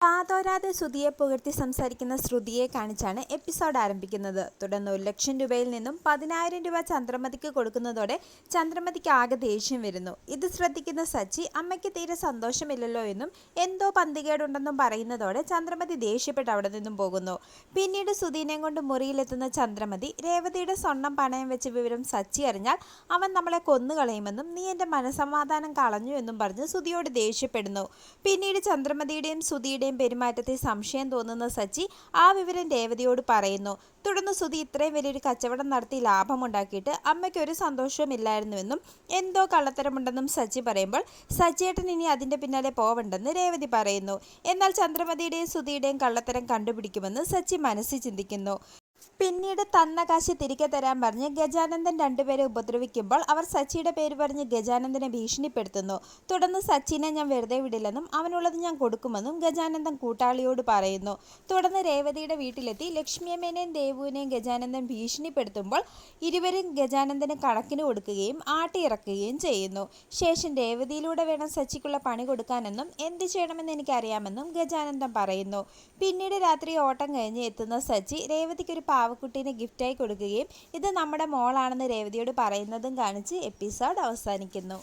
വാതോരാതെ ശ്രുതിയെ പുകഴ്ത്തി സംസാരിക്കുന്ന ശ്രുതിയെ കാണിച്ചാണ് എപ്പിസോഡ് ആരംഭിക്കുന്നത്. തുടർന്ന് 1,00,000 രൂപയിൽ നിന്നും 10,000 രൂപ ചന്ദ്രമതിക്ക് കൊടുക്കുന്നതോടെ ചന്ദ്രമതിക്ക് ആകെ ദേഷ്യം വരുന്നു. ഇത് ശ്രദ്ധിക്കുന്ന സച്ചി അമ്മയ്ക്ക് തീരെ സന്തോഷമില്ലല്ലോ എന്നും എന്തോ പന്തികേടുണ്ടെന്നും പറയുന്നതോടെ ചന്ദ്രമതി ദേഷ്യപ്പെട്ട് അവിടെ നിന്നും പോകുന്നു. പിന്നീട് ശ്രുതിനെ കൊണ്ട് മുറിയിലെത്തുന്ന ചന്ദ്രമതി രേവതിയുടെ സ്വർണം പണയം വെച്ച വിവരം സച്ചി അറിഞ്ഞാൽ അവൻ നമ്മളെ കൊന്നുകളയുമെന്നും നീ എൻ്റെ മനസമാധാനം കളഞ്ഞു എന്നും പറഞ്ഞ് ശ്രുതിയോട് ദേഷ്യപ്പെടുന്നു. പിന്നീട് ചന്ദ്രമതിയുടെയും ശ്രുതിയുടെയും പെരുമാറ്റത്തിൽ സംശയം തോന്നുന്ന സച്ചി ആ വിവരം രേവതിയോട് പറയുന്നു. തുടർന്ന് ശ്രുതി ഇത്രയും വലിയൊരു കച്ചവടം നടത്തി ലാഭമുണ്ടാക്കിയിട്ട് അമ്മയ്ക്ക് ഒരു സന്തോഷവും ഇല്ലായിരുന്നുവെന്നും എന്തോ കള്ളത്തരമുണ്ടെന്നും സച്ചി പറയുമ്പോൾ സച്ചിയേട്ടൻ ഇനി അതിൻ്റെ പിന്നാലെ പോവണ്ടെന്ന് രേവതി പറയുന്നു. എന്നാൽ ചന്ദ്രമതിയുടെയും ശ്രുതിയുടെയും കള്ളത്തരം കണ്ടുപിടിക്കുമെന്ന് സച്ചി മനസ്സിൽ ചിന്തിക്കുന്നു. പിന്നീട് തന്ന കാശ് തിരികെ തരാൻ പറഞ്ഞ് ഗജാനന്ദൻ രണ്ടുപേരെ ഉപദ്രവിക്കുമ്പോൾ അവർ സച്ചിയുടെ പേര് പറഞ്ഞ് ഗജാനന്ദനെ ഭീഷണിപ്പെടുത്തുന്നു. തുടർന്ന് സച്ചിനെ ഞാൻ വെറുതെ വിടില്ലെന്നും അവനുള്ളത് ഞാൻ കൊടുക്കുമെന്നും ഗജാനന്ദൻ കൂട്ടാളിയോട് പറയുന്നു. തുടർന്ന് രേവതിയുടെ വീട്ടിലെത്തി ലക്ഷ്മിയമ്മേനെയും ദേവുവിനെയും ഗജാനന്ദൻ ഭീഷണിപ്പെടുത്തുമ്പോൾ ഇരുവരും ഗജാനന്ദന് കണക്കിന് കൊടുക്കുകയും ആട്ടിയിറക്കുകയും ചെയ്യുന്നു. ശേഷം രേവതിയിലൂടെ വേണം സച്ചിക്കുള്ള പണി കൊടുക്കാനെന്നും എന്ത് ചെയ്യണമെന്ന് എനിക്കറിയാമെന്നും ഗജാനന്ദൻ പറയുന്നു. പിന്നീട് രാത്രി ഓട്ടം കഴിഞ്ഞ് എത്തുന്ന സച്ചി രേവതിക്കൊരു പാവക്കുട്ടീനെ ഗിഫ്റ്റായി കൊടുക്കുകയും ഇത് നമ്മുടെ മോളാണെന്ന് രേവതിയോട് പറയുന്നതും കാണിച്ച് എപ്പിസോഡ് അവസാനിക്കുന്നു.